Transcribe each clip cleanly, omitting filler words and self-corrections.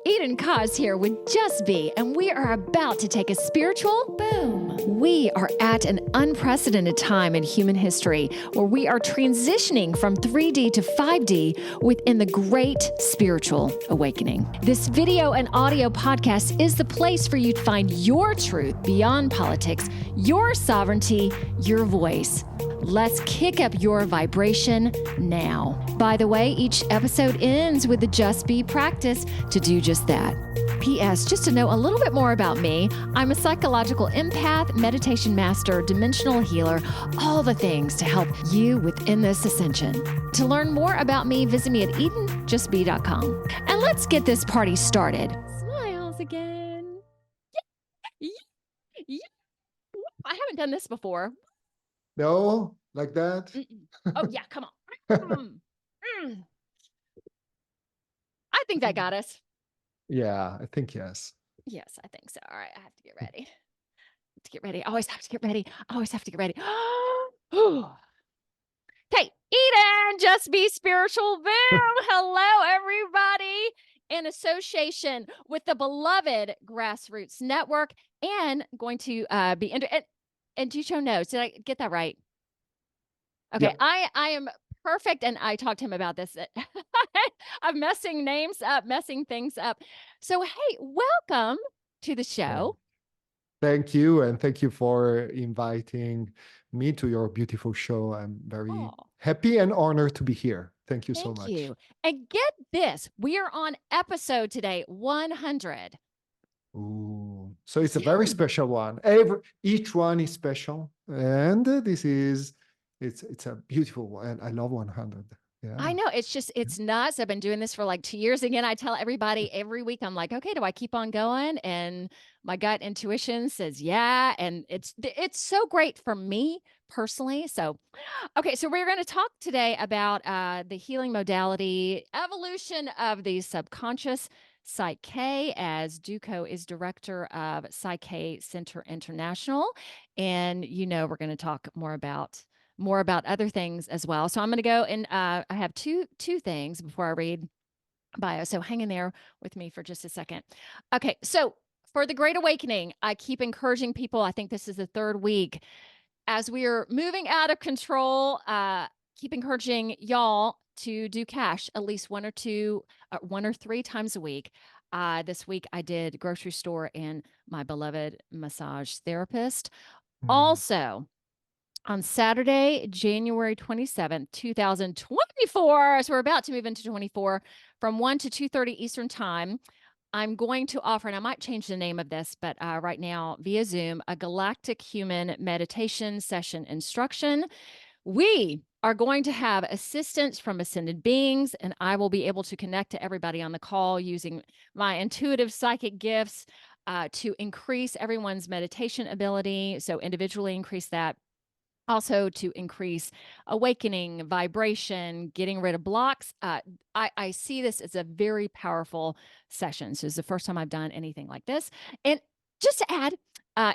Eden Koz here with Just Be, and we are about to take a spiritual boom. We are at an unprecedented time in human history where we are transitioning from 3D to 5D within the great spiritual awakening. This video and audio podcast is the place for you to find your truth beyond politics, your sovereignty, your voice. Let's kick up your vibration now. By the way, each episode ends with the Just Be practice to do just that. P.S. Just to know a little bit more about me, I'm a psychological empath, meditation master, dimensional healer, all the things to help you within this ascension. To learn more about me, visit me at edenjustbe.com. And let's get this party started. Smiles again. Yeah. Yeah. I haven't done this before. No, like that? Oh, yeah, come on. I think that got us. Yeah, I think yes. Yes, I think so. All right, I have to get ready. I always have to get ready. Okay, Eden, Just Be Spiritual Boom. Hello, everybody. In association with the beloved Grassroots Network and going to be and Duccio knows. Did I get that right? Okay, yeah. I am perfect, and I talked to him about this. I'm messing names up, messing things up. So, hey, welcome to the show. Thank you, and thank you for inviting me to your beautiful show. I'm very happy and honored to be here. Thank you so much. Thank you. And get this, we are on episode today 100. Ooh, so it's a very special one. Each one is special, and this is it's a beautiful one. And I love 100. Yeah. I know, it's nuts. I've been doing this for like 2 years. Again, I tell everybody every week, I'm like, okay, do I keep on going? And my gut intuition says, yeah. And it's so great for me personally. So, okay. So we're going to talk today about the healing modality, evolution of the subconscious, PSYCH-K, as Duccio is director of PSYCH-K Centre International. And, we're going to talk more about other things as well. So I'm going to go and I have two things before I read bio. So hang in there with me for just a second. Okay. So for the Great Awakening, I keep encouraging people. I think this is the third week as we are moving out of control. Keep encouraging y'all to do cash at least 1 or 3 times a week. This week I did grocery store and my beloved massage therapist. Also, on Saturday, January 27th, 2024, so we're about to move into 24, from 1 to 2:30 Eastern Time, I'm going to offer, and I might change the name of this, but right now via Zoom, a galactic human meditation session instruction. We are going to have assistance from ascended beings, and I will be able to connect to everybody on the call using my intuitive psychic gifts to increase everyone's meditation ability. So individually increase that. Also to increase awakening, vibration, getting rid of blocks. I see this as a very powerful session. So it's the first time I've done anything like this. And just to add,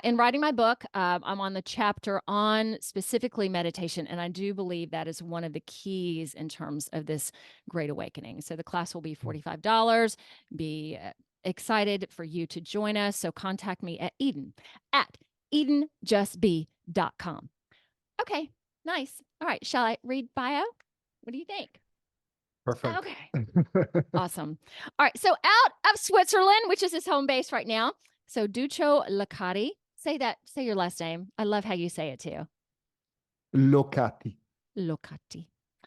in writing my book, I'm on the chapter on specifically meditation. And I do believe that is one of the keys in terms of this Great Awakening. So the class will be $45. Be excited for you to join us. So contact me at edenjustbe.com. Okay, nice. All right, shall I read bio? What do you think? Perfect. Okay. Awesome. All right, so out of Switzerland, which is his home base right now. So Duccio Locati. Say your last name. I love how you say it too. Locati.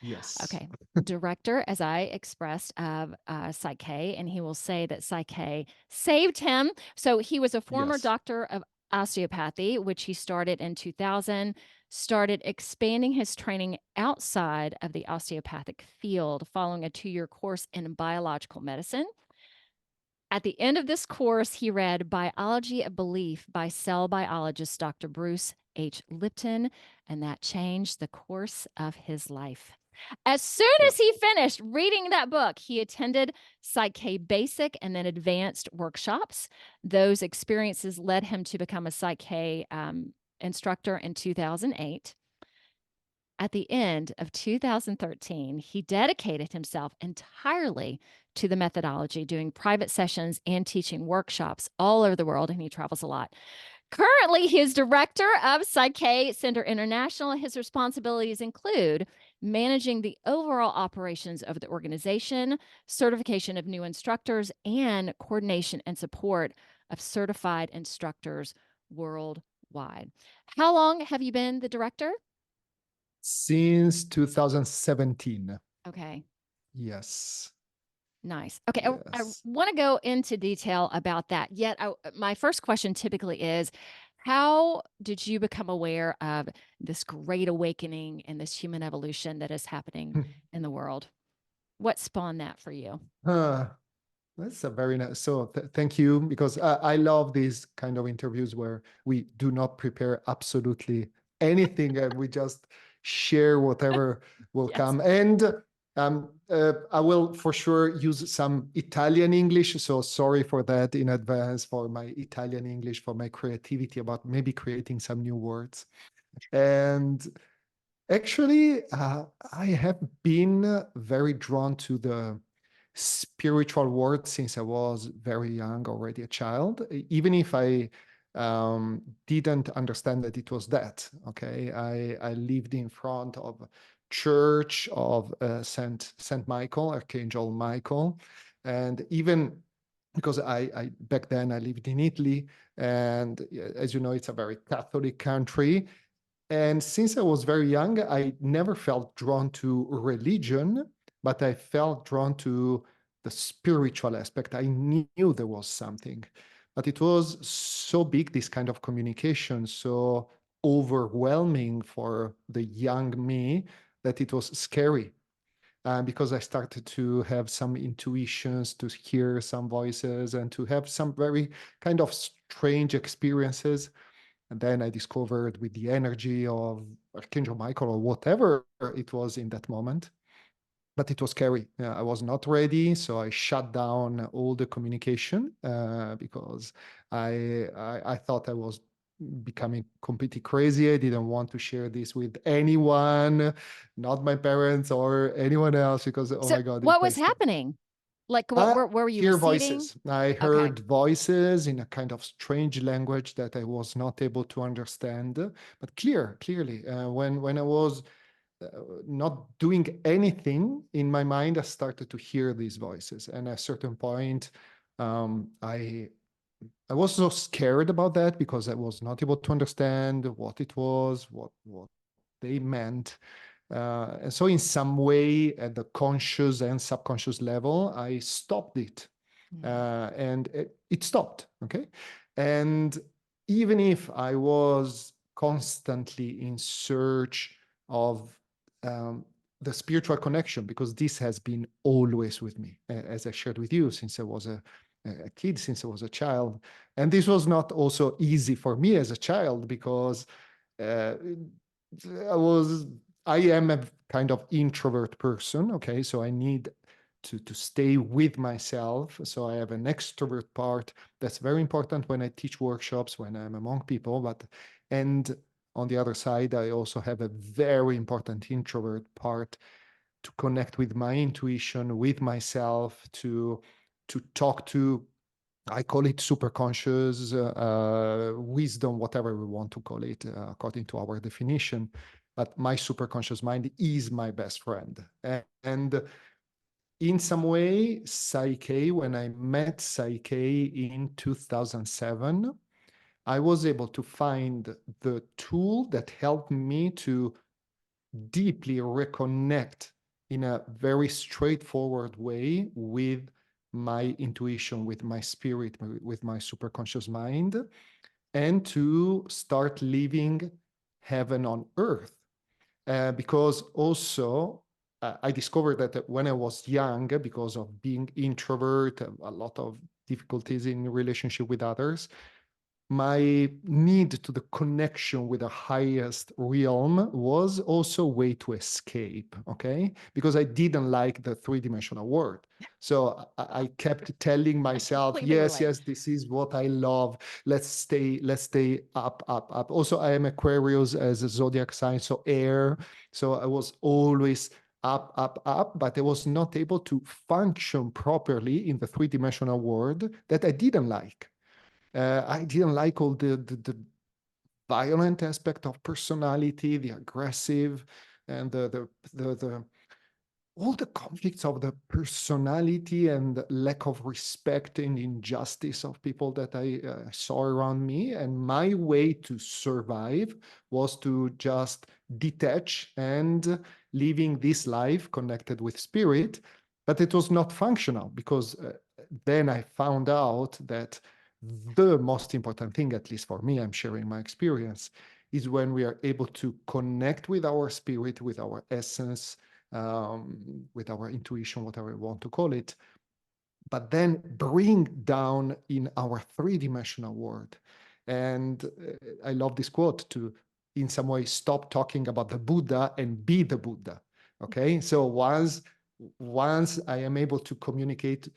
Yes. Okay. Director, as I expressed, of PSYCH-K, and he will say that PSYCH-K saved him. So he was a former doctor of osteopathy, which he started in 2000, started expanding his training outside of the osteopathic field following a 2-year course in biological medicine. At the end of this course, he read Biology of Belief by cell biologist Dr. Bruce H. Lipton, and that changed the course of his life. As soon as he finished reading that book, he attended PSYCH-K Basic and then Advanced workshops. Those experiences led him to become a PSYCH-K instructor in 2008. At the end of 2013, he dedicated himself entirely to the methodology, doing private sessions and teaching workshops all over the world, and he travels a lot. Currently, he is director of PSYCH-K Centre International. His responsibilities include managing the overall operations of the organization, certification of new instructors, and coordination and support of certified instructors worldwide. How long have you been the director? Since 2017. Okay. Yes. Nice. Okay. I Yes. want to go into detail about that. Yet, my first question typically is, how did you become aware of this great awakening and this human evolution that is happening in the world? What spawned that for you? That's a very nice. So thank you, because I love these kind of interviews where we do not prepare absolutely anything and we just share whatever will Yes. come. And I will for sure use some Italian English. So sorry for that in advance, for my Italian English, for my creativity about maybe creating some new words. And actually, I have been very drawn to the spiritual world since I was very young, already a child, even if I didn't understand that it was that. Okay, I lived in front of a church of Saint Michael, Archangel Michael, and even because I back then I lived in Italy, and as you know, it's a very Catholic country. And since I was very young, I never felt drawn to religion, but I felt drawn to the spiritual aspect. I knew there was something, but it was so big, this kind of communication, so overwhelming for the young me, that it was scary. Because I started to have some intuitions, to hear some voices, and to have some very kind of strange experiences. And then I discovered with the energy of Archangel Michael or whatever it was in that moment. But it was scary. I was not ready, so I shut down all the communication because I thought I was becoming completely crazy. I didn't want to share this with anyone, not my parents or anyone else, because oh So, my God, what it was makes me happening? Like, what? Where were you hear receiving? voices. I Okay. heard voices in a kind of strange language that I was not able to understand, but clearly. When I was uh, not doing anything in my mind, I started to hear these voices. And at a certain point, I was so scared about that because I was not able to understand what it was, what they meant. And so, in some way, at the conscious and subconscious level, I stopped it, Mm. and it stopped. Okay, and even if I was constantly in search of um, the spiritual connection, because this has been always with me, as I shared with you, since I was a kid, since I was a child, and this was not also easy for me as a child because. Uh, I was I am a kind of introvert person, okay? So I need to stay with myself. So I have an extrovert part that's very important when I teach workshops, when I'm among people, and on the other side, I also have a very important introvert part to connect with my intuition, with myself, to talk to, I call it superconscious wisdom, whatever we want to call it, according to our definition. But my superconscious mind is my best friend. And in some way, Psyche, when I met Psyche in 2007, I was able to find the tool that helped me to deeply reconnect in a very straightforward way with my intuition, with my spirit, with my superconscious mind, and to start living heaven on earth. Because also, I discovered that when I was young, because of being introvert, a lot of difficulties in relationship with others, my need to the connection with the highest realm was also a way to escape, okay? Because I didn't like the three-dimensional world. So I kept telling I myself, completely yes, relate. yes, this is what I love. Let's stay up, up, up. Also, I am Aquarius as a zodiac sign, so air. So I was always up, up, up, but I was not able to function properly in the three-dimensional world that I didn't like. I didn't like all the violent aspect of personality, the aggressive, and the all the conflicts of the personality and lack of respect and injustice of people that I saw around me. And my way to survive was to just detach and living this life connected with spirit. But it was not functional because then I found out that the most important thing, at least for me, I'm sharing my experience, is when we are able to connect with our spirit, with our essence, with our intuition, whatever we want to call it, but then bring down in our three-dimensional world. And I love this quote to, in some way, stop talking about the Buddha and be the Buddha. Okay, so once I am able to communicate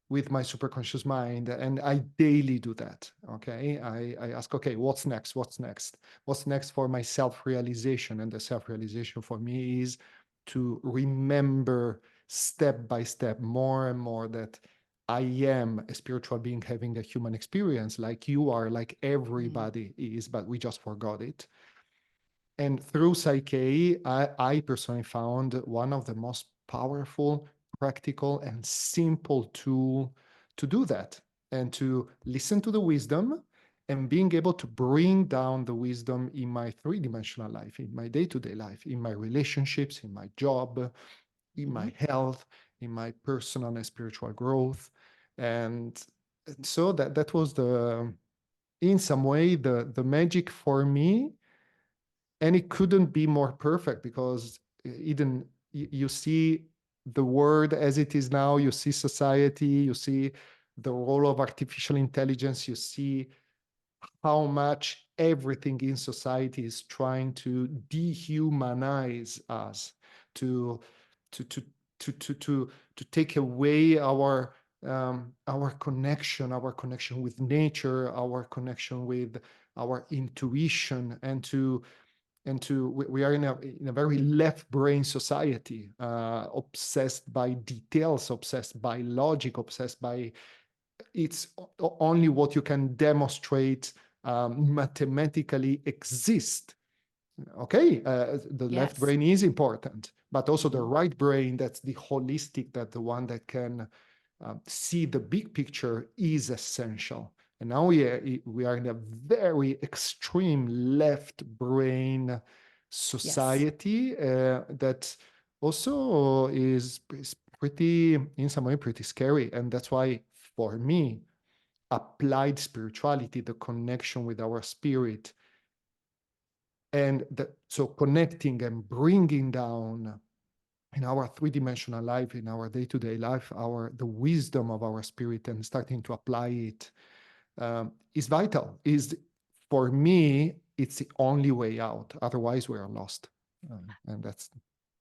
with my superconscious mind, and I daily do that. Okay, I ask, okay, what's next? What's next? What's next for my self-realization? And the self-realization for me is to remember step by step more and more that I am a spiritual being having a human experience like you are, like Mm. everybody is, but we just forgot it. And through Psyche, I personally found one of the most powerful, practical, and simple tool to do that and to listen to the wisdom and being able to bring down the wisdom in my three-dimensional life, in my day-to-day life, in my relationships, in my job, in Mm-hmm. my health, in my personal and spiritual growth. And so that was the, in some way, the magic for me. And it couldn't be more perfect because Eden, you see the world as it is now, you see society, you see the role of artificial intelligence, you see how much everything in society is trying to dehumanize us, to to to to take away our connection with nature, our connection with our intuition, and we are in a very left brain society, obsessed by details, obsessed by logic, obsessed by it's only what you can demonstrate mathematically exist. Okay, the left Yes. brain is important, but also the Mm-hmm. right brain, that's the holistic, that the one that can see the big picture, is essential. And now we are in a very extreme left brain Yes. society that also is pretty, in some way, pretty scary. And that's why, for me, applied spirituality, the connection with our spirit, and so connecting and bringing down in our three-dimensional life, in our day-to-day life, the wisdom of our spirit, and starting to apply it is vital. Is, for me, it's the only way out. Otherwise, we are lost. And that's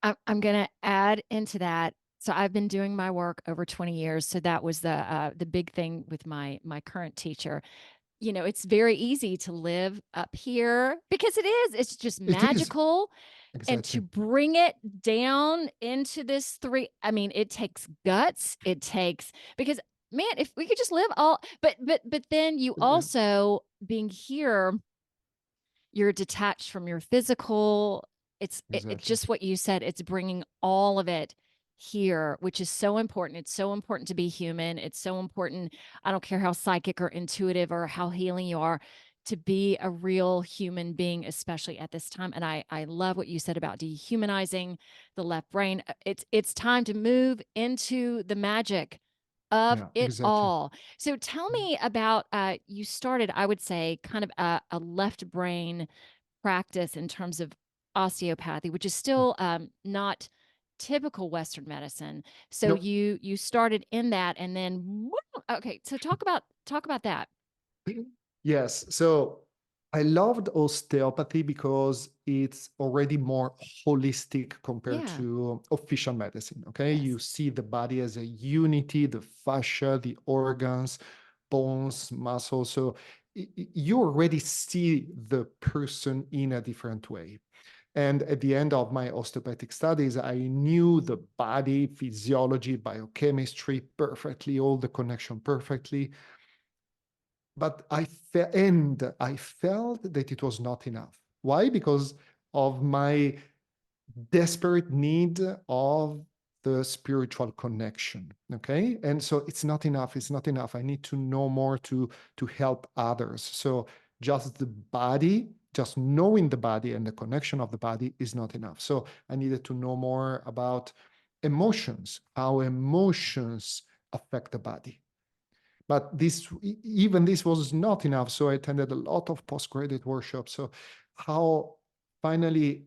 I'm going to add into that. So I've been doing my work over 20 years. So that was the big thing with my current teacher. You know, it's very easy to live up here because it is. It's just it is magical. And to exactly. bring it down into this three, I mean, it takes guts. It takes, because man, if we could just live all, but then you Yeah, also being here, you're detached from your physical. It's exactly. just what you said. It's bringing all of it here, which is so important. It's so important to be human. It's so important. I don't care how psychic or intuitive or how healing you are, to be a real human being, especially at this time. And I love what you said about dehumanizing the left brain. It's time to move into the magic of Yeah, it exactly. all. So tell me about you started, I would say, kind of a left brain practice in terms of osteopathy, which is still not typical Western medicine. So No, you started in that, and then okay. So talk about that. Yes. So I loved osteopathy because it's already more holistic compared Yeah. to official medicine. Okay. You Yes. see the body as a unity, the fascia, the organs, bones, muscles. So you already see the person in a different way. And at the end of my osteopathic studies, I knew the body, physiology, biochemistry perfectly, all the connection perfectly. But I felt that it was not enough. Why? Because of my desperate need of the spiritual connection. Okay. And so it's not enough. It's not enough. I need to know more to help others. So just the body, just knowing the body and the connection of the body is not enough. So I needed to know more about emotions, how emotions affect the body. But even this was not enough. So I attended a lot of postgraduate workshops. So how finally,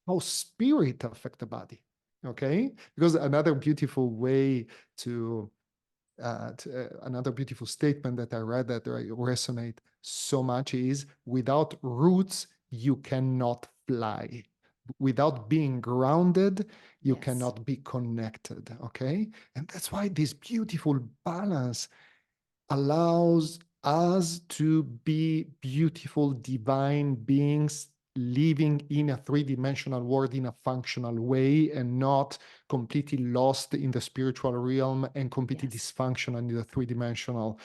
how spirit affect the body. Okay. Because another beautiful way to, another beautiful statement that I read that I resonate so much is without roots, you cannot fly. Without being grounded, you Yes. cannot be connected. Okay. And that's why this beautiful balance allows us to be beautiful divine beings living in a three-dimensional world in a functional way and not completely lost in the spiritual realm and completely Yes. dysfunctional in the three-dimensional.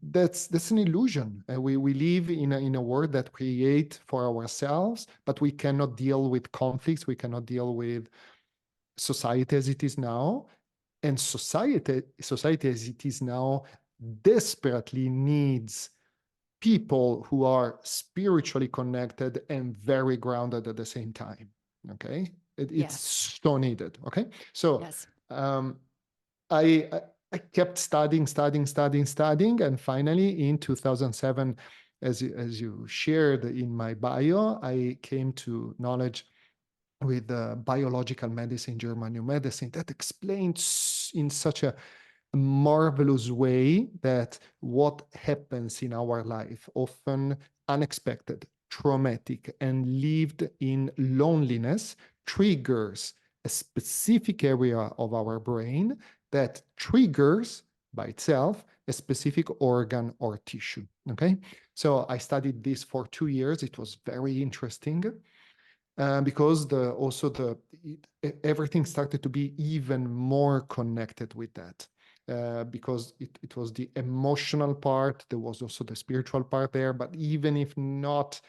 That's an illusion. We live in a world that create for ourselves, but we cannot deal with conflicts. We cannot deal with society as it is now. And society as it is now desperately needs people who are spiritually connected and very grounded at the same time. Okay. It's Yes. so needed. Okay. So Yes. um, I kept studying. And finally in 2007, as you shared in my bio, I came to knowledge with biological medicine, German new medicine, that explains in such a marvelous way that what happens in our life, often unexpected, traumatic, and lived in loneliness, triggers a specific area of our brain that triggers by itself a specific organ or tissue. Okay. So I studied this for 2 years. It was very interesting because everything started to be even more connected with that. Because it was the emotional part, there was also the spiritual part there, but even if not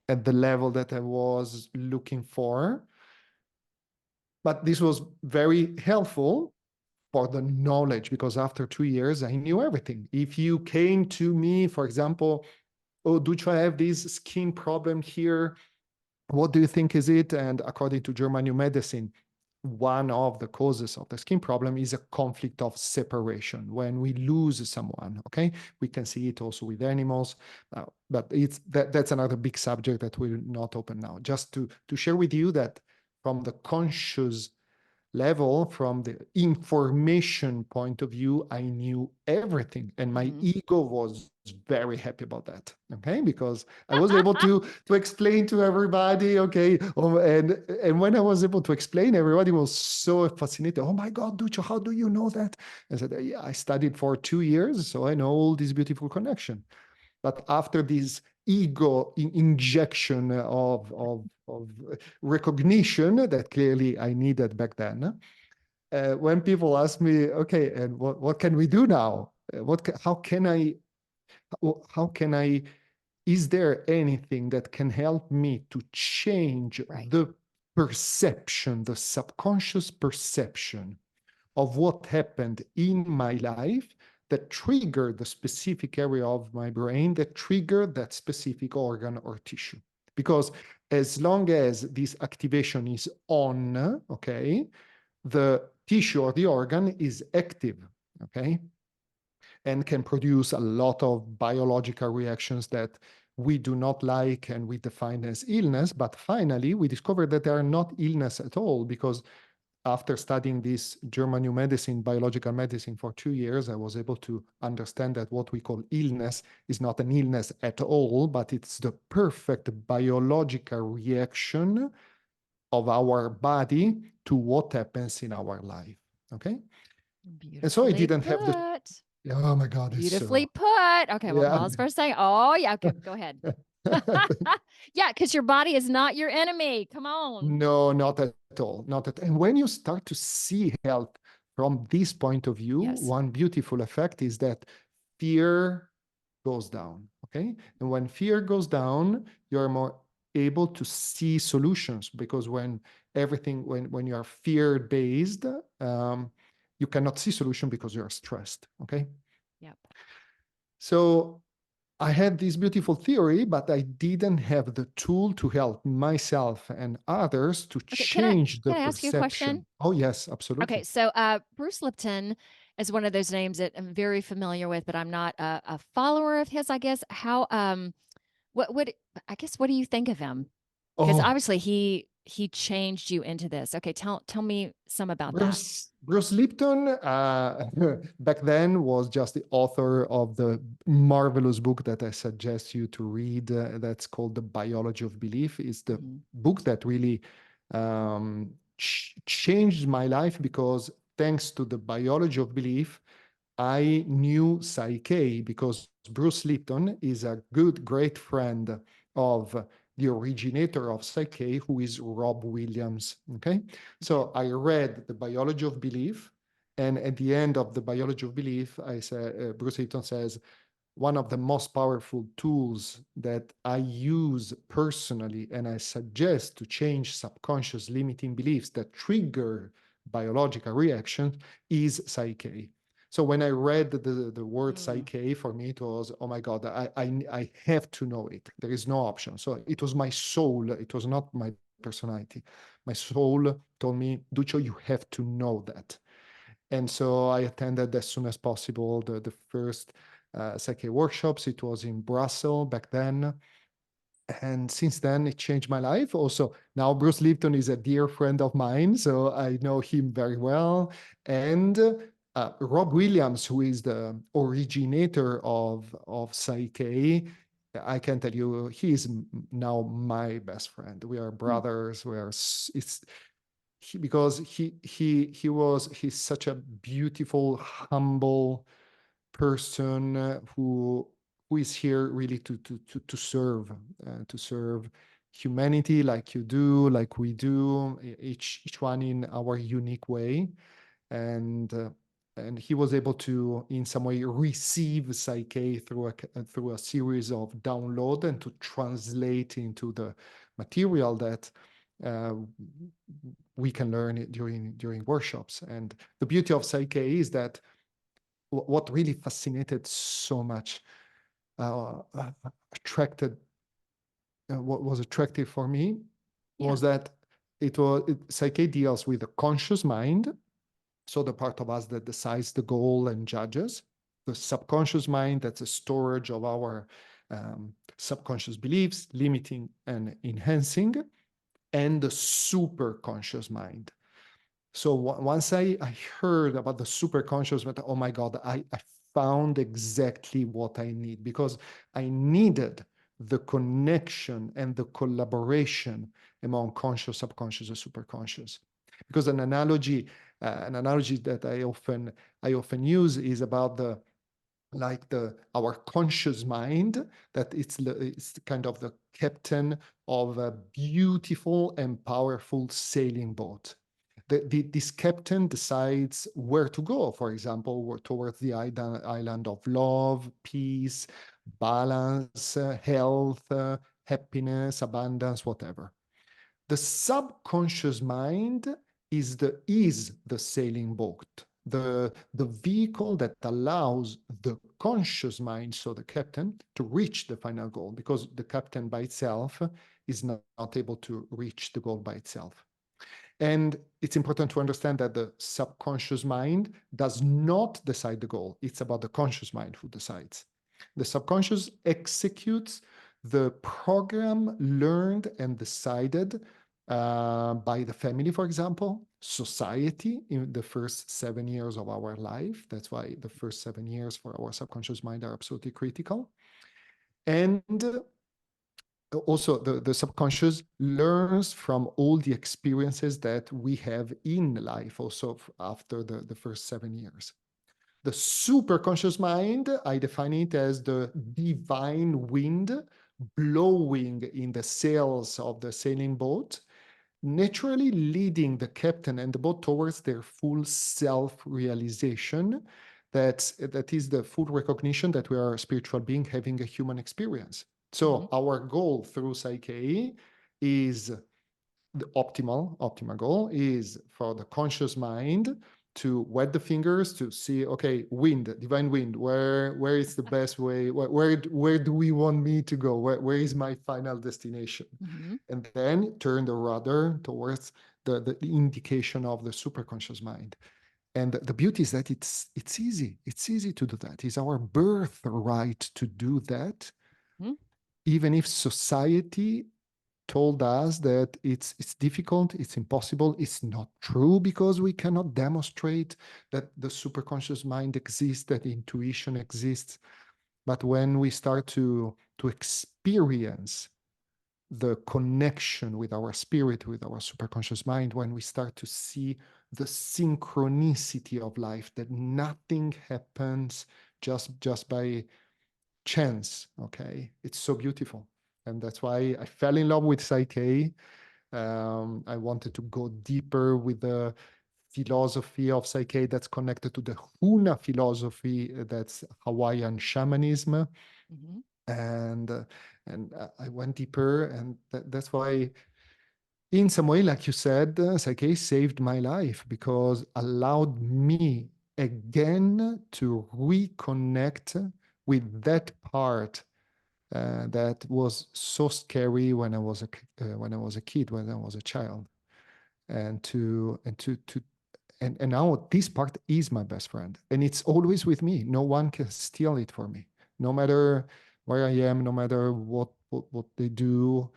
at the level that I was looking for, but this was very helpful for the knowledge because after 2 years, I knew everything. If you came to me, for example, oh, Duccio, I have this skin problem here, what do you think is it? And according to German new medicine, one of the causes of the skin problem is a conflict of separation when we lose someone. Okay, we can see it also with animals, but that's another big subject that we'll not open now. Just to share with you that from the conscious level, from the information point of view, I knew everything. And my Mm-hmm. ego was very happy about that. Okay. Because I was able to explain to everybody. Okay. And when I was able to explain, everybody was so fascinated. Oh my God, Duccio, how do you know that? I said, yeah, I studied for 2 years. So I know all this beautiful connection. But after this ego injection of recognition that clearly I needed back then, when people ask me, okay, and what can we do now? How can I, is there anything that can help me to change Right. the perception, the subconscious perception of what happened in my life that triggered the specific area of my brain that triggered that specific organ or tissue? Because as long as this activation is on, okay, the tissue or the organ is active, okay, and can produce a lot of biological reactions that we do not like and we define as illness. But finally, we discovered that they are not illness at all because after studying this German new medicine, biological medicine for 2 years, I was able to understand that what we call illness is not an illness at all, but it's the perfect biological reaction of our body to what happens in our life. Okay. And so I Beautifully didn't have the, put. oh my God, it's Beautifully so, put. Okay, well, yeah. pause for a second. Oh, yeah. Okay, go ahead. Yeah, because your body is not your enemy. Come on. No, not at all. Not at. And when you start to see health from this point of view, Yes. one beautiful effect is that fear goes down. Okay. And when fear goes down, you're more able to see solutions, because when when you are fear based, you cannot see solution because you're stressed. Okay. Yep. So I had this beautiful theory, but I didn't have the tool to help myself and others to Okay, change the can I ask you a question? perception. Oh, yes, Okay, absolutely. so Bruce Lipton is one of those names that I'm very familiar with, but I'm not a follower of his, I guess. How what I guess what do you think of him? Because Oh, obviously he changed you into this. Okay, tell me some about that. Bruce Lipton, back then, was just the author of the marvelous book that I suggest you to read. That's called The Biology of Belief. It's the Mhm. book that really changed my life, because thanks to the biology of belief, I knew PSYCH-K, because Bruce Lipton is a great friend of the originator of PSYCH-K, who is Rob Williams. Okay. So I read The Biology of Belief. And at the end of The Biology of Belief, I said, Bruce Lipton says, one of the most powerful tools that I use personally and I suggest to change subconscious limiting beliefs that trigger biological reactions is PSYCH-K. So when I read the word PSYCH-K, for me it was, oh my God, I have to know it. There is no option. So it was my soul. It was not my personality. My soul told me, Duccio, you have to know that. And so I attended as soon as possible the first PSYCH-K workshops. It was in Brussels back then. And since then, it changed my life. Also, now Bruce Lipton is a dear friend of mine, so I know him very well. And Rob Williams, who is the originator of PSYCH-K, I can tell you, he is now my best friend. We are brothers. Because he's such a beautiful, humble person, who is here really to serve, to serve humanity, like you do, like we do, each one in our unique way. And he was able to in some way receive PSYCH-K through a series of download, and to translate into the material that uh, we can learn it during workshops. And the beauty of PSYCH-K is that what really fascinated so much, attracted, what was attractive for me, Yeah. was that PSYCH-K deals with the conscious mind, so the part of us that decides the goal and judges, the subconscious mind, that's a storage of our subconscious beliefs, limiting and enhancing, and the superconscious mind. So once I heard about the superconscious, but oh my God, I found exactly what I need, because I needed the connection and the collaboration among conscious, subconscious, and superconscious. Because an analogy that I often use is about our conscious mind, that it's kind of the captain of a beautiful and powerful sailing boat. This captain decides where to go, for example, towards the island of love, peace, balance, health, happiness, abundance, whatever. The subconscious mind is the sailing boat, the vehicle that allows the conscious mind, so the captain, to reach the final goal, because the captain by itself is not able to reach the goal by itself. And it's important to understand that the subconscious mind does not decide the goal. It's about the conscious mind who decides. The subconscious executes the program learned and decided by the family, for example. society in the first 7 years of our life. That's why the first 7 years for our subconscious mind are absolutely critical. And also the subconscious learns from all the experiences that we have in life also after the first 7 years. The superconscious mind, I define it as the divine wind blowing in the sails of the sailing boat, naturally leading the captain and the boat towards their full self-realization. That is the full recognition that we are a spiritual being having a human experience. So our goal through PSYCH-K is the optimal goal is for the conscious mind to wet the fingers to see, okay, wind, divine wind, where is the best way, where do we want me to go, where is my final destination, and then turn the rudder towards the indication of the superconscious mind. And the beauty is that it's easy to do that. It's our birthright to do that, even if society told us that it's difficult, it's impossible, it's not true, because we cannot demonstrate that the superconscious mind exists, that intuition exists. But when we start to experience the connection with our spirit, with our superconscious mind, when we start to see the synchronicity of life, that nothing happens just by chance, okay? It's so beautiful. And that's why I fell in love with PSYCH-K. I wanted to go deeper with the philosophy of PSYCH-K that's connected to the Huna philosophy, that's Hawaiian shamanism. And I went deeper, and that's why, in some way, like you said, PSYCH-K saved my life, because allowed me again to reconnect with that part that was so scary when I was a kid, when I was a child, and now this part is my best friend, and it's always with me. No one can steal it for me, no matter where I am, no matter what they do.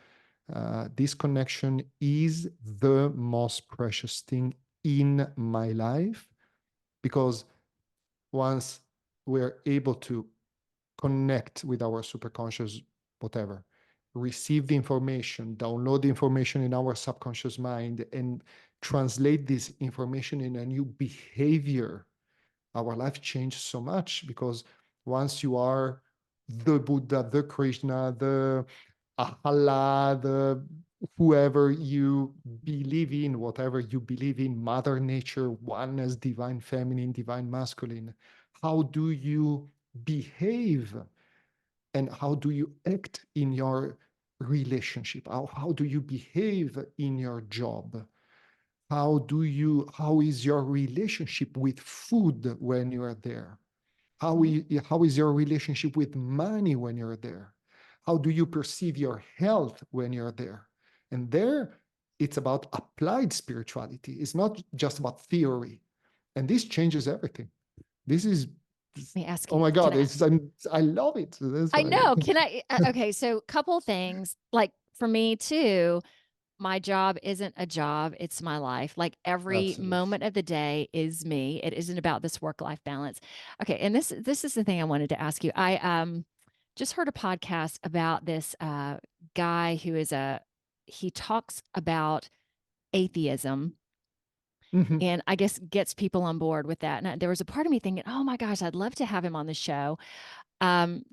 This connection is the most precious thing in my life, because once we're able to connect with our superconscious, whatever, receive the information, download the information in our subconscious mind, and translate this information in a new behavior, our life changes so much. Because once you are the Buddha, the Krishna, the Allah, the whoever you believe in, whatever you believe in, Mother Nature, oneness, divine feminine, divine masculine, how do you behave and how do you act in your relationship? How do you behave in your job? How is your relationship with food when you are there? How is your relationship with money when you're there? How do you perceive your health when you're there? And there, it's about applied spirituality. It's not just about theory. And this changes everything. This is, Let me ask oh you, my God, I love it. That's I why. know. Can I? Okay. So, couple things. Like for me too, my job isn't a job, it's my life. Like every Absolutely. moment of the day is me. It isn't about this work-life balance. Okay. And this is the thing I wanted to ask you. I just heard a podcast about this guy who is he talks about atheism, Mhm. and I guess gets people on board with that. And there was a part of me thinking, oh my gosh, I'd love to have him on the show,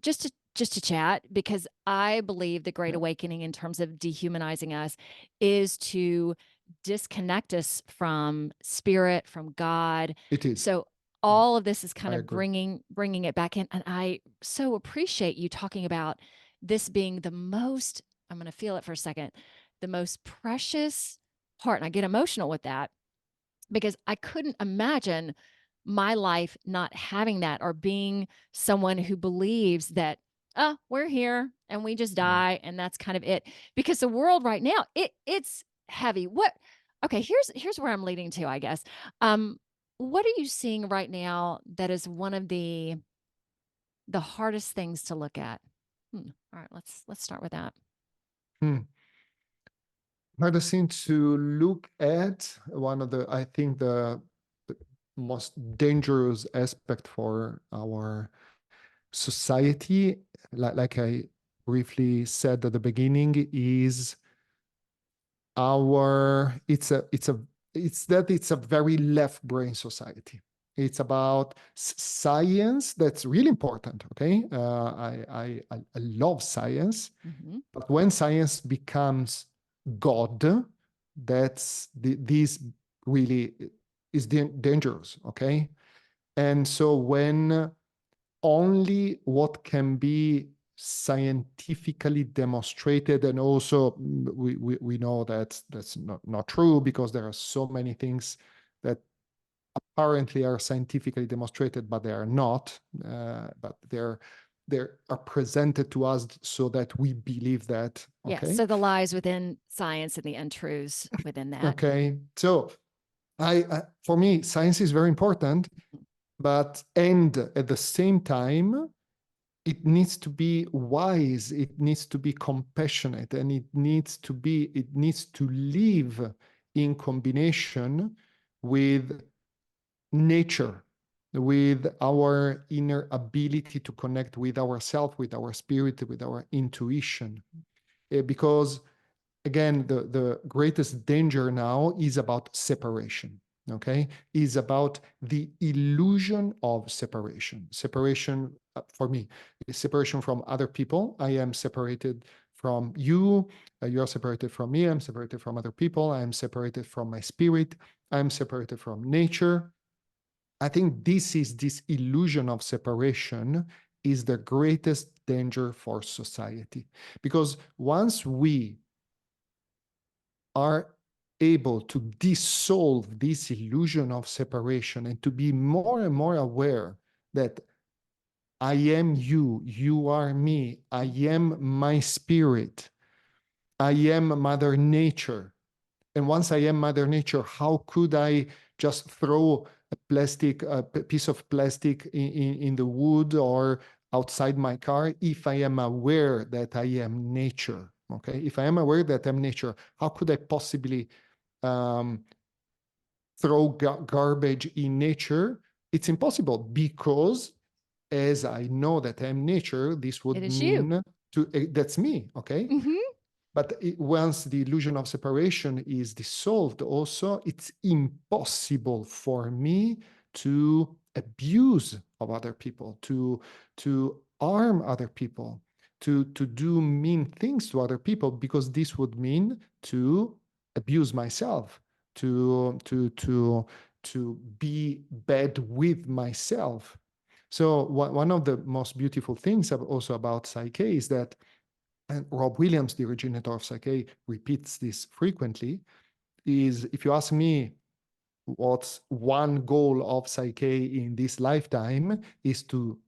just to chat, because I believe the great Yeah, awakening in terms of dehumanizing us is to disconnect us from spirit, from God. it is. So all of this is kind I of agree. bringing it back in, and I so appreciate you talking about this being the most, I'm going to feel it for a second, the most precious part. And I get emotional with that, because I couldn't imagine my life not having that, or being someone who believes that, oh, we're here and we just Yeah. die and that's kind of it. Because the world right now, it's heavy. Okay, here's where I'm leading to, I guess. What are you seeing right now that is one of the hardest things to look at? All right, let's start with that. Hmm. Another thing to look at, I think the most dangerous aspect for our society, like I briefly said at the beginning, is it's a very left brain society. It's about science. That's really important. Okay, I love science, but when science becomes God, this really is dangerous. Okay, and so when only what can be scientifically demonstrated, and also we know that that's not true, because there are so many things that apparently are scientifically demonstrated, but they are not, but they are presented to us so that we believe that. Okay. Yeah, so the lies within science and the untruths within that. Okay, so for me, science is very important, and at the same time, it needs to be wise, it needs to be compassionate, and it needs to live in combination with nature, with our inner ability to connect with ourselves, with our spirit, with our intuition. Because again, the greatest danger now is about separation. Okay, is about the illusion of separation. Separation, for me, is separation from other people. I am separated from you. You are separated from me. I'm separated from other people. I am separated from my spirit. I'm separated from nature. I think this illusion of separation is the greatest danger for society, because once we are able to dissolve this illusion of separation and to be more and more aware that I am you, you are me, I am my spirit, I am Mother Nature. And once I am Mother Nature, how could I just throw a piece of plastic in the wood or outside my car if I am aware that I am nature? Okay, if I am aware that I'm nature, how could I possibly throw garbage in nature? It's impossible, because as I know that I'm nature, this would mean that's me. Okay. But once the illusion of separation is dissolved, also, it's impossible for me to abuse of other people, to harm other people, to do mean things to other people, because this would mean to abuse myself, to be bad with myself. So one of the most beautiful things also about PSYCH-K is that, and Rob Williams, the originator of PSYCH-K, repeats this frequently, is, if you ask me what's one goal of PSYCH-K in this lifetime, is to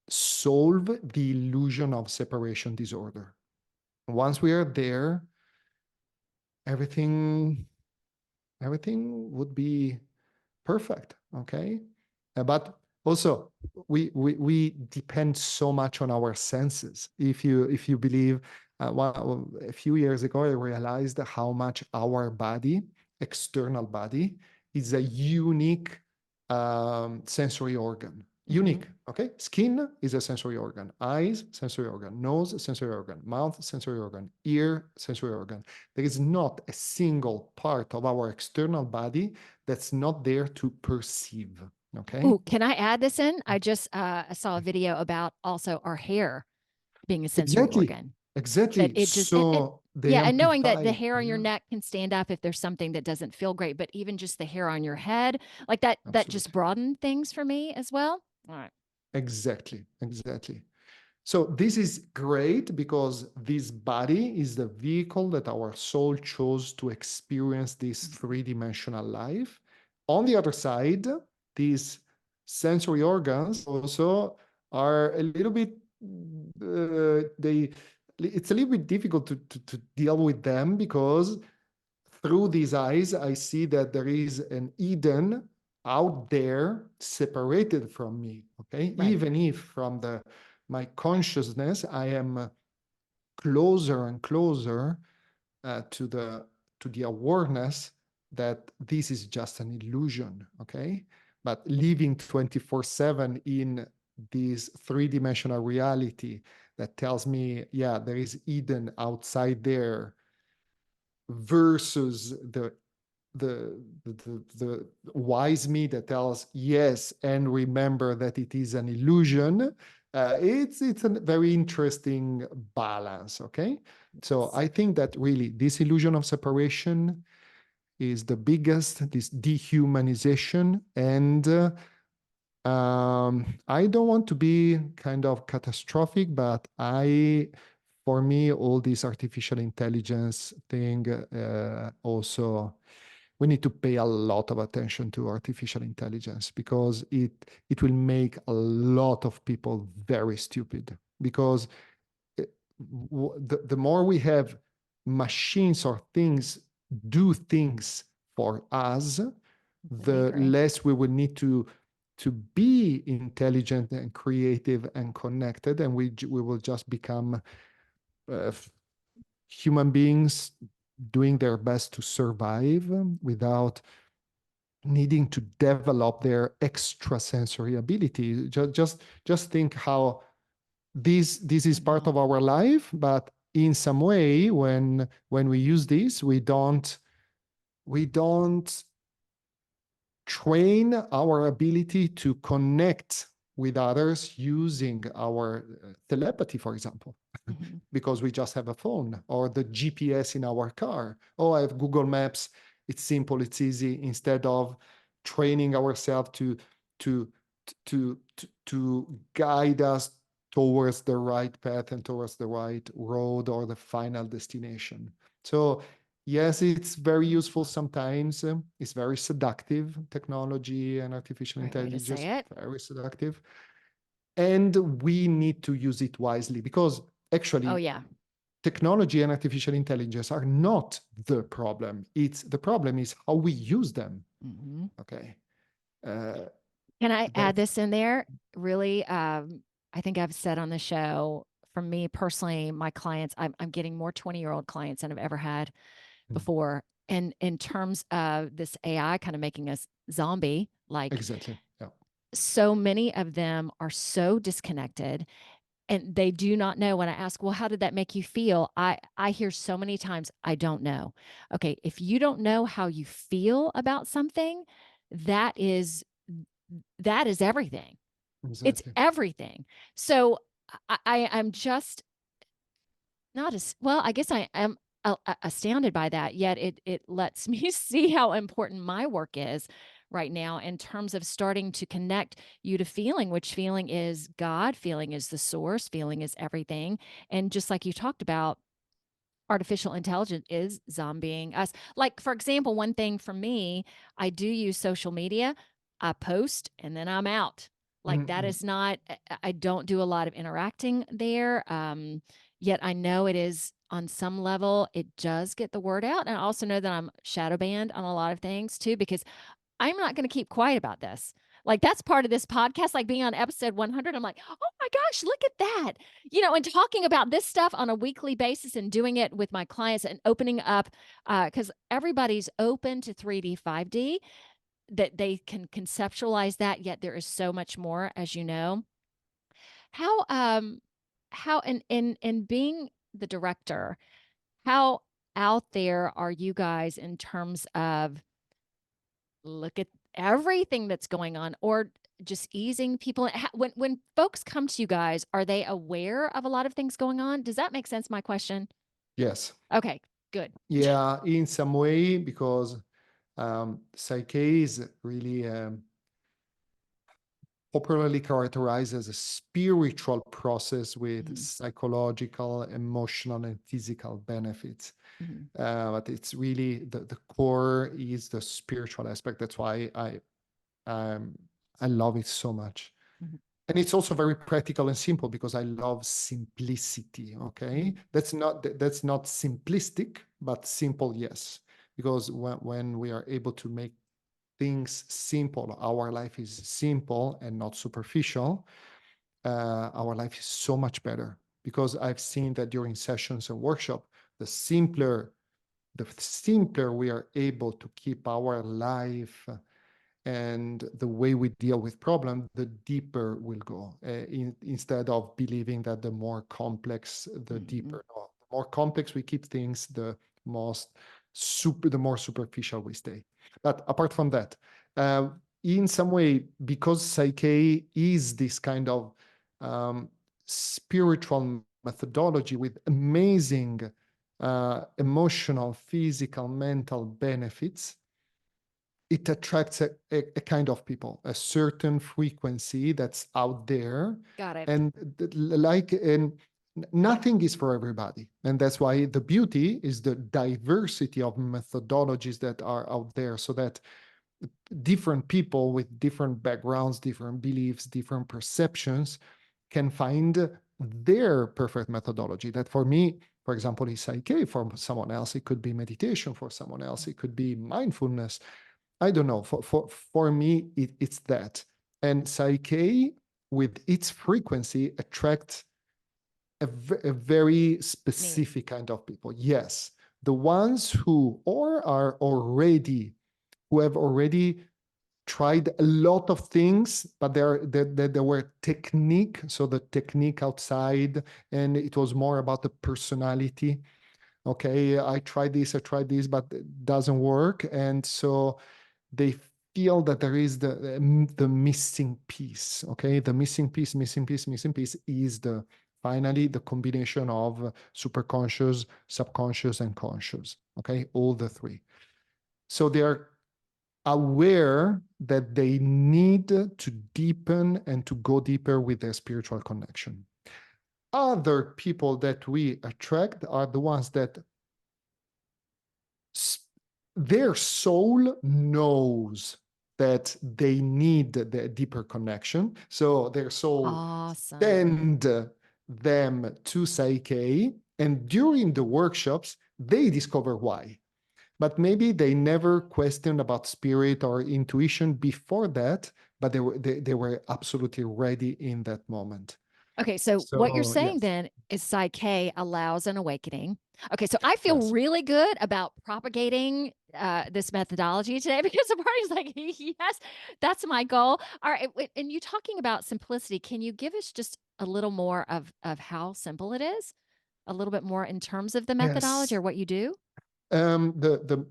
solve the illusion of separation disorder. Once we are there, everything would be perfect. Okay. But also, we depend so much on our senses. If you believe, a few years ago, I realized how much our body, external body, is a unique sensory organ. Unique. Okay. Skin is a sensory organ. Eyes, sensory organ. Nose, sensory organ. Mouth, sensory organ. Ear, sensory organ. There is not a single part of our external body that's not there to perceive. Okay. Oh, can I add this in? I just saw a video about also our hair being a sensory organ. Exactly. That it just and knowing that the hair on your neck can stand up if there's something that doesn't feel great, but even just the hair on your head, like that, Absolutely. that just broadened things for me as well. All right. Exactly. So this is great, because this body is the vehicle that our soul chose to experience this three-dimensional life. On the other side, these sensory organs also are a little bit, it's a little bit difficult to deal with them, because through these eyes, I see that there is an Eden out there separated from me. Okay. Right. Even if from my consciousness, I am closer and closer to to the awareness that this is just an illusion, okay? But living 24/7 in this three-dimensional reality that tells me, yeah, there is Eden outside there, versus the wise me that tells yes, and remember that it is an illusion. It's a very interesting balance, okay? So I think that really this illusion of separation is the biggest, this dehumanization. And I don't want to be kind of catastrophic, but for me, all this artificial intelligence thing also, we need to pay a lot of attention to artificial intelligence, because it will make a lot of people very stupid. Because the more we have machines or things do things for us, the less we will need to be intelligent and creative and connected, and we will just become human beings doing their best to survive without needing to develop their extrasensory ability. Just think how this is part of our life, but in some way, when we use this, we don't train our ability to connect with others using our telepathy, for example, because we just have a phone, or the GPS in our car. Oh, I have Google Maps. It's simple, it's easy, instead of training ourselves to guide us towards the right path and towards the right road or the final destination. So yes, it's very useful sometimes. It's very seductive, technology and artificial intelligence, very seductive. And we need to use it wisely, because actually, technology and artificial intelligence are not the problem. The problem is how we use them. Okay. Can I add this in there? Really, I think I've said on the show, for me personally, my clients, I'm getting more 20-year-old clients than I've ever had before. And in terms of this AI kind of making us zombie, like, exactly. Yeah. So many of them are so disconnected, and they do not know. When I ask, well, how did that make you feel? I hear so many times, I don't know. Okay, if you don't know how you feel about something, that is everything. Exactly. It's everything. So I'm just not as well. I guess I am astounded by that. Yet it lets me see how important my work is right now, in terms of starting to connect you to feeling, which feeling is God, feeling is the source, feeling is everything. And just like you talked about, artificial intelligence is zombieing us. Like, for example, one thing for me, I do use social media. I post and then I'm out. Like, that is not, I don't do a lot of interacting there. Yet I know it is, on some level, it does get the word out. And I also know that I'm shadow banned on a lot of things too, because I'm not going to keep quiet about this. Like, that's part of this podcast, like being on episode 100. I'm like, oh my gosh, look at that. And talking about this stuff on a weekly basis and doing it with my clients and opening up, because everybody's open to 3D, 5D, that they can conceptualize that. Yet there is so much more, as you know. How in being the director, how out there are you guys in terms of, look at everything that's going on, or just easing people? When folks come to you guys, are they aware of a lot of things going on? Does that make sense, my question? Yes. Okay, good. Yeah, in some way, because PSYCH-K is really popularly characterized as a spiritual process with psychological, emotional, and physical benefits. But it's really the core is the spiritual aspect. That's why I love it so much. And it's also very practical and simple, because I love simplicity. Okay, that's not simplistic, but simple, yes. Because when we are able to make things simple, our life is simple and not superficial, our life is so much better. Because I've seen that during sessions and workshop, the simpler the simpler we are able to keep our life and the way we deal with problems, the deeper we'll go. Instead of believing that the more complex, the deeper. No, the more complex we keep things, the more superficial we stay. But apart from that, in some way, because Psyche is this kind of spiritual methodology with amazing emotional, physical, mental benefits, it attracts a kind of people, a certain frequency that's out there. Got it. And nothing is for everybody. And that's why the beauty is the diversity of methodologies that are out there, so that different people with different backgrounds, different beliefs, different perceptions can find their perfect methodology. That for me, for example, is Psyche. For someone else, it could be meditation. For someone else, it could be mindfulness. I don't know. For me, it's that. And Psyche, with its frequency, attracts a very specific kind of people. Yes, the ones who have already tried a lot of things, but there were technique. So the technique outside, and it was more about the personality. Okay, I tried this, but it doesn't work, and so they feel that there is the missing piece. Okay, the missing piece is finally the combination of superconscious, subconscious, and conscious. Okay, all the three. So they are aware that they need to deepen and to go deeper with their spiritual connection. Other people that we attract are the ones that their soul knows that they need the deeper connection. So their soul send them to Psyche, and during the workshops, they discover why. But maybe they never questioned about spirit or intuition before that, but they were absolutely ready in that moment. Okay, so what you're saying then is Psyche allows an awakening. Okay, so I feel really good about propagating this methodology today, because the party's like, yes, that's my goal. All right, and you talking about simplicity, can you give us just a little more of how simple it is? A little bit more in terms of the methodology or what you do? The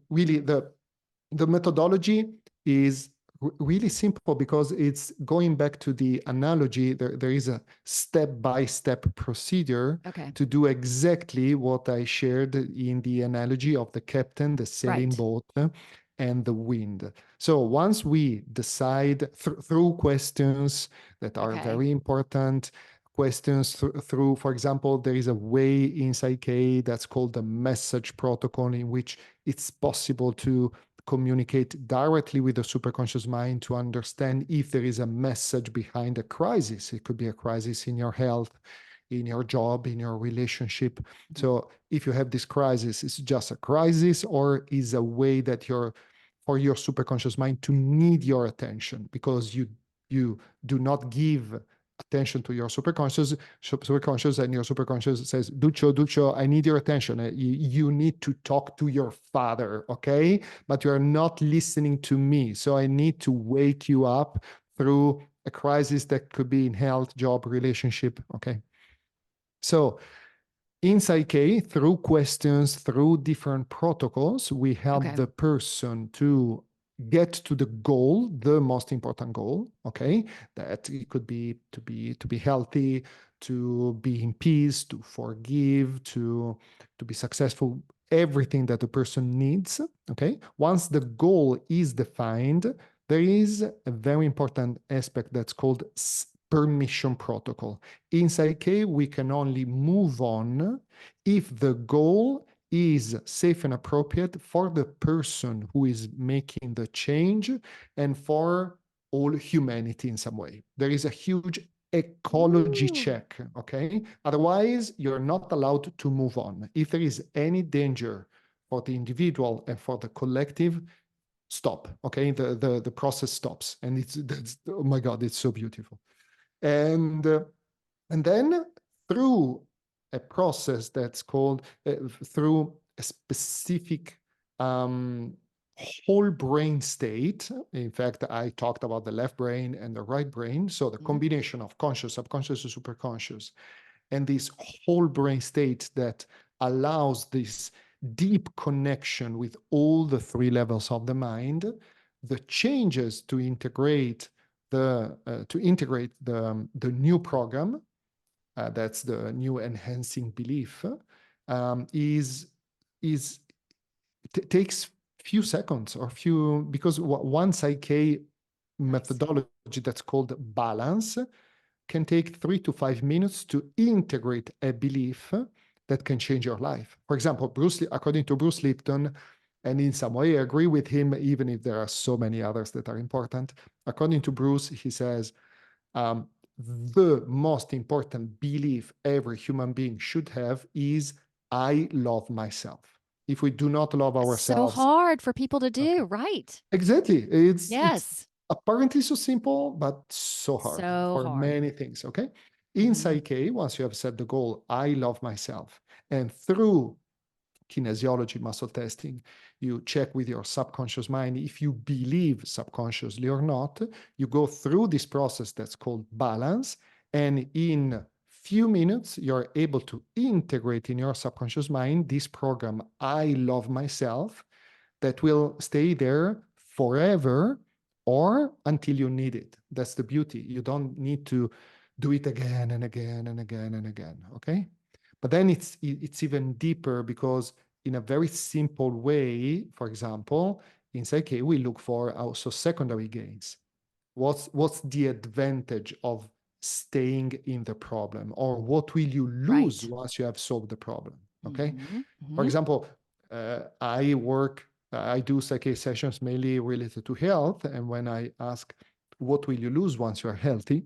methodology is really simple, because it's going back to the analogy. There is a step-by-step procedure to do exactly what I shared in the analogy of the captain, the sailing boat, and the wind. So once we decide through questions that are very important, questions through, for example, there is a way in Psyche that's called the message protocol, in which it's possible to communicate directly with the superconscious mind to understand if there is a message behind a crisis. It could be a crisis in your health, in your job, in your relationship. So if you have this crisis, it's just a crisis, or is a way that for your superconscious mind to need your attention, because you do not give attention to your superconscious, and your superconscious says, Duccio, I need your attention. You need to talk to your father, okay? But you are not listening to me. So I need to wake you up through a crisis that could be in health, job, relationship, okay? So in Psyche, through questions, through different protocols, we help the person to get to the goal, the most important goal, okay? That it could be to be healthy, to be in peace, to forgive, to be successful, everything that the person needs, okay? Once the goal is defined, there is a very important aspect that's called permission protocol. In Psyche, we can only move on if the goal is safe and appropriate for the person who is making the change and for all humanity in some way. There is a huge ecology check, okay? Otherwise, you're not allowed to move on. If there is any danger for the individual and for the collective, stop, okay? The process stops. And oh my God, it's so beautiful. And then through a process that's called through a specific whole brain state. In fact, I talked about the left brain and the right brain. So the combination of conscious, subconscious, and superconscious, and this whole brain state that allows this deep connection with all the three levels of the mind, the changes to integrate the new program, that's the new enhancing belief, takes few seconds or few, because one PSYCH-K methodology that's called balance can take 3 to 5 minutes to integrate a belief that can change your life. For example, according to Bruce Lipton, and in some way I agree with him, even if there are so many others that are important. According to Bruce, he says, the most important belief every human being should have is, I love myself. If we do not love ourselves, so hard for people to do, right? Exactly. It's Yes. apparently so simple, but so hard So for hard. many things. Okay. In PSYCH-K, once you have set the goal, I love myself, and through kinesiology, muscle testing, you check with your subconscious mind if you believe subconsciously or not. You go through this process that's called balance, and in few minutes, you're able to integrate in your subconscious mind this program, I love myself, that will stay there forever or until you need it. That's the beauty. You don't need to do it again and again and again and again. Okay. But then it's even deeper, because in a very simple way, for example, in PSYCH-K, we look for also secondary gains. What's the advantage of staying in the problem, or what will you lose once you have solved the problem? Okay. For example, I do PSYCH-K sessions mainly related to health. And when I ask, what will you lose once you're healthy?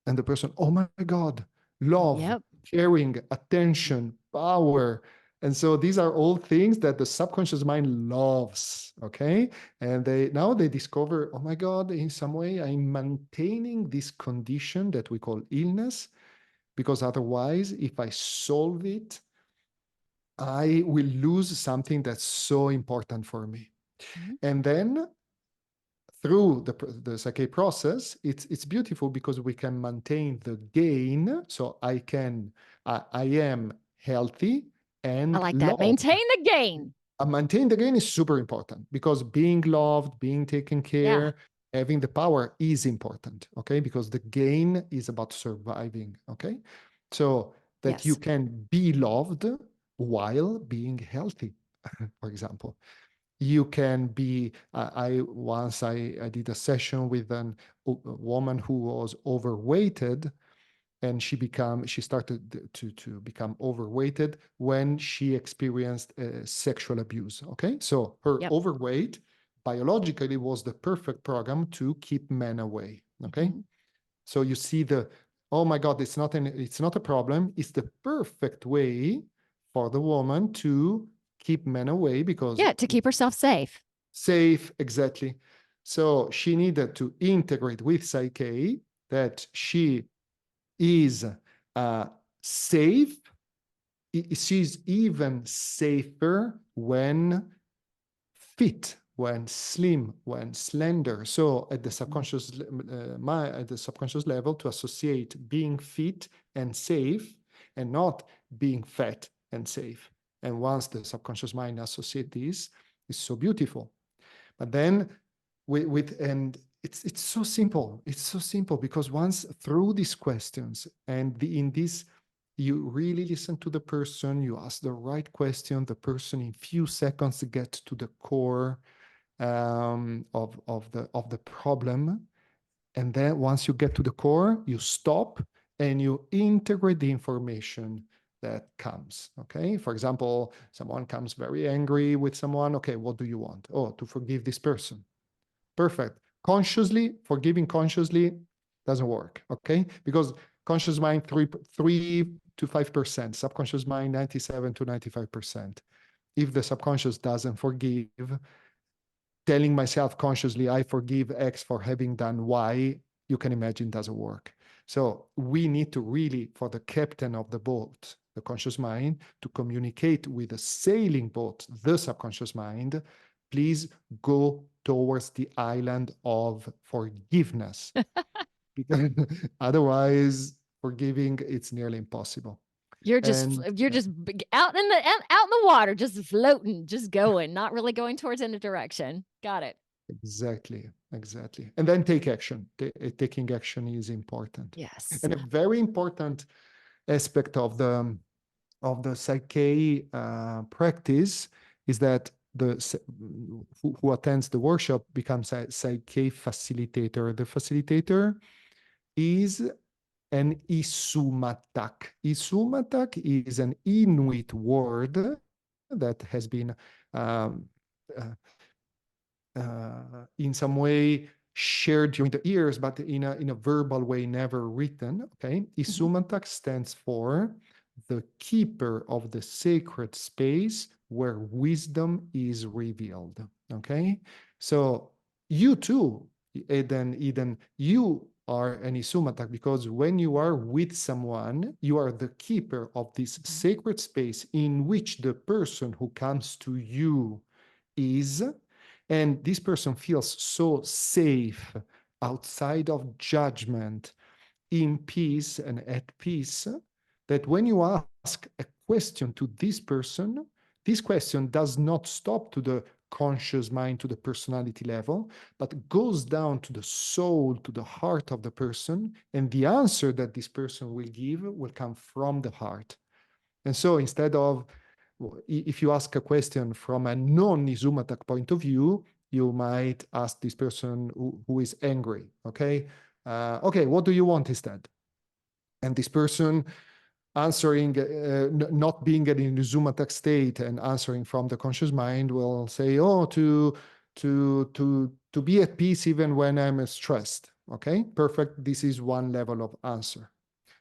And the person, oh my God, love, caring, attention, power. And so these are all things that the subconscious mind loves, okay? And now they discover, oh my God, in some way I'm maintaining this condition that we call illness, because otherwise, if I solve it, I will lose something that's so important for me. And then through the PSYCH-K process, it's beautiful because we can maintain the gain. So I am healthy and I like that. loved. Maintain the gain. Maintain the gain is super important, because being loved, being taken care, having the power is important, okay? Because the gain is about surviving, okay? So that you can be loved while being healthy, for example. You can be, I did a session with a woman who was overweighted, and she started to become overweighted when she experienced sexual abuse. Okay, so her overweight biologically was the perfect program to keep men away. Okay, so you see oh my God, it's not a problem. It's the perfect way for the woman to keep men away, because to keep herself safe. Safe, exactly. So she needed to integrate with PSYCH-K that she is safe. She's even safer when fit, when slim, when slender. So at the subconscious, at the subconscious level, to associate being fit and safe, and not being fat and safe. And once the subconscious mind associates this, it's so beautiful. But then and it's so simple. It's so simple, because once through these questions and in this, you really listen to the person, you ask the right question, the person in few seconds gets to the core of the problem. And then once you get to the core, you stop and you integrate the information that comes. Okay. For example, someone comes very angry with someone. Okay, what do you want? Oh, to forgive this person. Perfect. Forgiving consciously doesn't work. Okay. Because conscious mind 3 to 5%, subconscious mind 97 to 95%. If the subconscious doesn't forgive, telling myself consciously, I forgive X for having done Y, you can imagine doesn't work. So we need to really, for the captain of the boat, the conscious mind, to communicate with a sailing boat, the subconscious mind, please go towards the island of forgiveness. Because otherwise, forgiving, it's nearly impossible. You're just out in the water, just floating, just going, not really going towards any direction. Got it. Exactly. And then take action. Taking action is important. Yes. And a very important aspect of the PSYCH-K practice is that who attends the workshop becomes a PSYCH-K facilitator. The facilitator is an isumatak. Isumatak is an Inuit word that has been in some way shared during the years, but in a verbal way, never written. Okay, Isumatak stands for the keeper of the sacred space where wisdom is revealed. Okay, so you too, Eden, you are an Isumatak, because when you are with someone, you are the keeper of this sacred space in which the person who comes to you is. And this person feels so safe outside of judgment, in peace and at peace, that when you ask a question to this question does not stop to the conscious mind, to the personality level, but goes down to the soul, to the heart of the person. And the answer that this person will give will come from the heart. And so instead of, if you ask a question from a non-Isumatak point of view, you might ask this person who is angry, okay? Okay, what do you want instead? And this person answering, not being in an Isumatak state and answering from the conscious mind will say, oh, to be at peace even when I'm stressed, okay? Perfect, this is one level of answer.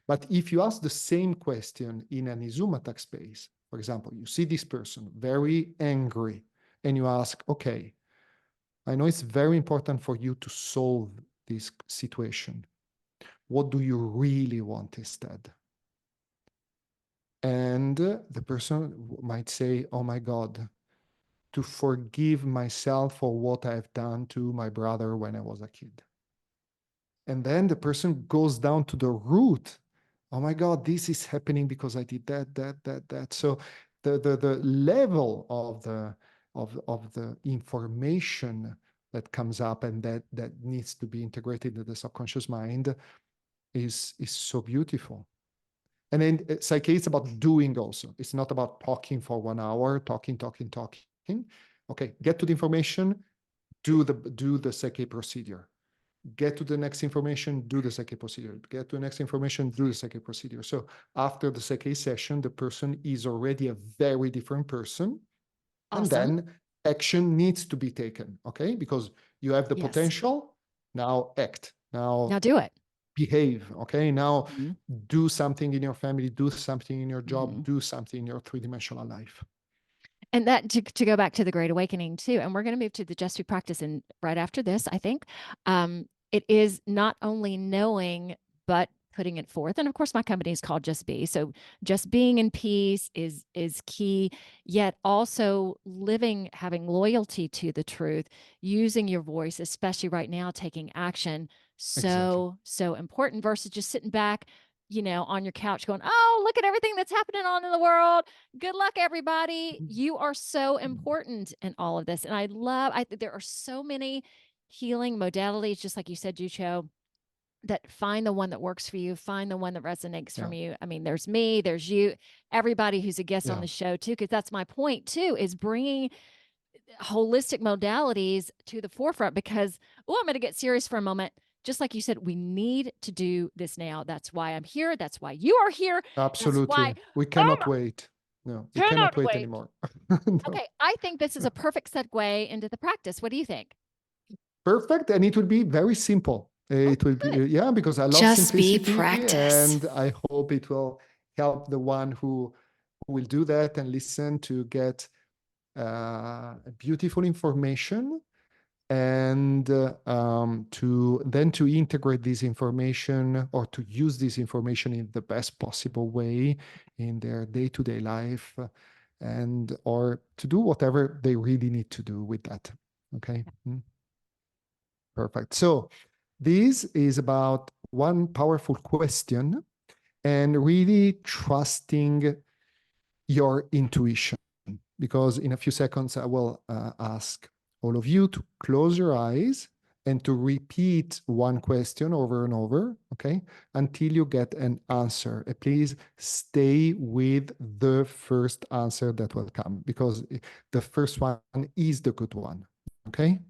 But if you ask the same question in an Isumatak space, for example, you see this person very angry, and you ask, okay, I know it's very important for you to solve this situation. What do you really want instead? And the person might say, oh my God, to forgive myself for what I've done to my brother when I was a kid. And then the person goes down to the root. Oh my God, this is happening because I did that. So the level of the information that comes up and that needs to be integrated into the subconscious mind is so beautiful. And then PSYCH-K is about doing also. It's not about talking for 1 hour, talking. Okay, get to the information, do the PSYCH-K procedure. Get to the next information, do the PSYCH-K procedure. Get to the next information, do the PSYCH-K procedure. So after the PSYCH-K session, the person is already a very different person. Awesome. And then action needs to be taken, okay? Because you have the potential, now act. Now do it. Behave, okay? Now do something in your family, do something in your job, do something in your three-dimensional life. And that to go back to the Great Awakening too, and we're going to move to the Just Be Practice and right after this, I think. It is not only knowing, but putting it forth. And of course, my company is called Just Be. So just being in peace is key, yet also living, having loyalty to the truth, using your voice, especially right now, taking action. So important versus just sitting back, on your couch going, oh, look at everything that's happening on in the world. Good luck, everybody. You are so important in all of this. And I think there are so many healing modalities, just like you said, Duccio, that find the one that works for you, find the one that resonates from you. I mean, there's me, there's you, everybody who's a guest on the show too, because that's my point too, is bringing holistic modalities to the forefront because, I'm going to get serious for a moment. Just like you said, we need to do this now. That's why I'm here. That's why you are here. Absolutely. We cannot wait. No, we cannot wait anymore. No. Okay, I think this is a perfect segue into the practice. What do you think? Perfect. And it would be very simple. It will be, because I love Just simplicity. be practice. And I hope it will help the one who will do that and listen to get beautiful information and to integrate this information or to use this information in the best possible way in their day-to-day life, and or to do whatever they really need to do with that. Okay. Perfect. So this is about one powerful question and really trusting your intuition, because in a few seconds I will ask all of you to close your eyes and to repeat one question over and over, okay, until you get an answer. Please stay with the first answer that will come, because the first one is the good one, okay?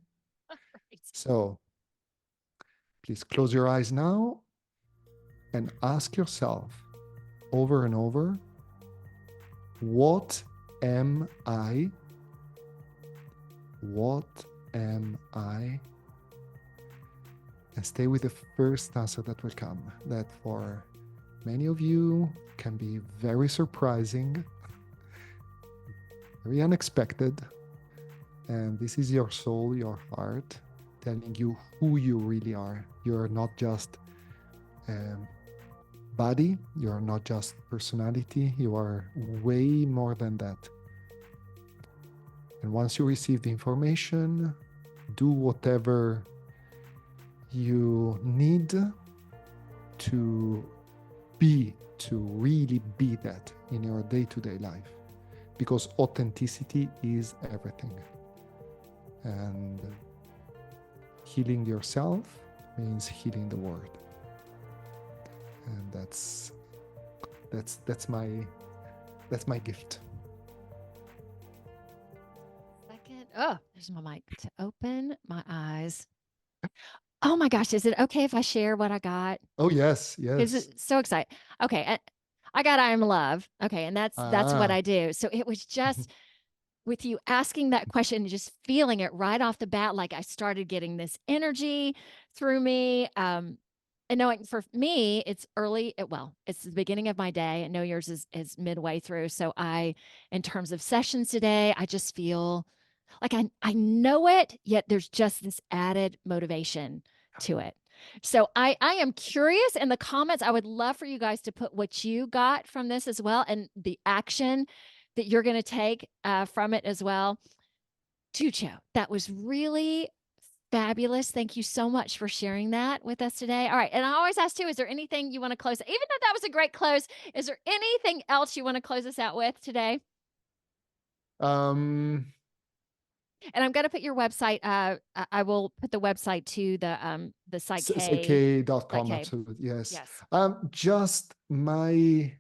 So please close your eyes now and ask yourself over and over, what am I? What am I? And stay with the first answer that will come. That for many of you can be very surprising, very unexpected. And this is your soul, your heart, telling you who you really are. You're not just body, you're not just personality, you are way more than that. And once you receive the information, do whatever you need to really be that in your day-to-day life, because authenticity is everything. And healing yourself means healing the world. And that's my gift. Second. Oh, there's my mic to open my eyes. Oh my gosh, is it okay if I share what I got? Oh yes, Is yes. it so excited? Okay, I got I am love. Okay, and that's what I do. So it was just with you asking that question and just feeling it right off the bat, like I started getting this energy through me. And knowing for me, it's early. It's the beginning of my day. I know yours is midway through. So in terms of sessions today, I just feel like I know it, yet there's just this added motivation to it. So I am curious in the comments. I would love for you guys to put what you got from this as well, and the action that you're going to take from it as well. Duccio, that was really fabulous. Thank you so much for sharing that with us today. All right. And I always ask too, is there anything you want to close? Even though that was a great close, is there anything else you want to close us out with today? And I'm going to put your website. I will put the website to the PSYCH-K. PSYCH-K.com, absolutely. Yes. Yes. Just my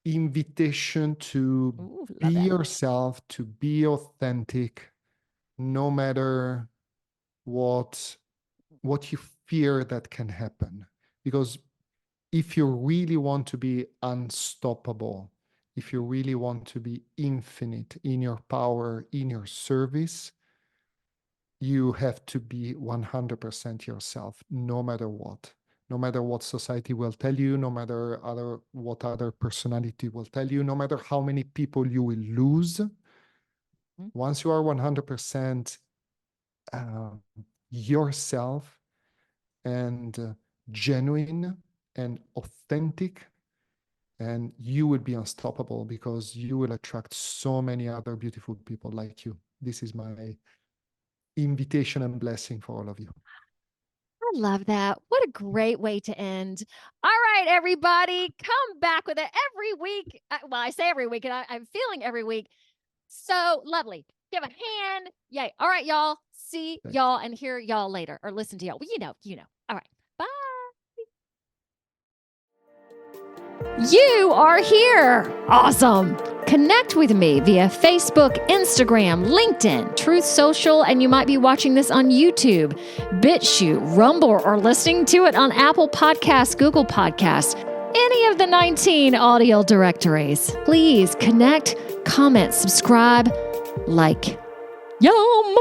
invitation to be yourself, to be authentic, no matter what you fear that can happen. Because if you really want to be unstoppable, if you really want to be infinite in your power, in your service, you have to be 100% yourself, no matter what. No matter what society will tell you, no matter what other personality will tell you, no matter how many people you will lose. Once you are 100% yourself and genuine and authentic, and you will be unstoppable, because you will attract so many other beautiful people like you. This is my invitation and blessing for all of you. I love that. What a great way to end. All right, everybody, come back with it every week. Well, I say every week, and I'm feeling every week. So lovely. Give a hand. Yay. All right, y'all. See y'all and hear y'all later, or listen to y'all. Well, you know. All right. Bye. You are here. Awesome. Connect with me via Facebook, Instagram, LinkedIn, Truth Social, and you might be watching this on YouTube, BitChute, Rumble, or listening to it on Apple Podcasts, Google Podcasts, any of the 19 audio directories. Please connect, comment, subscribe, like. Yum!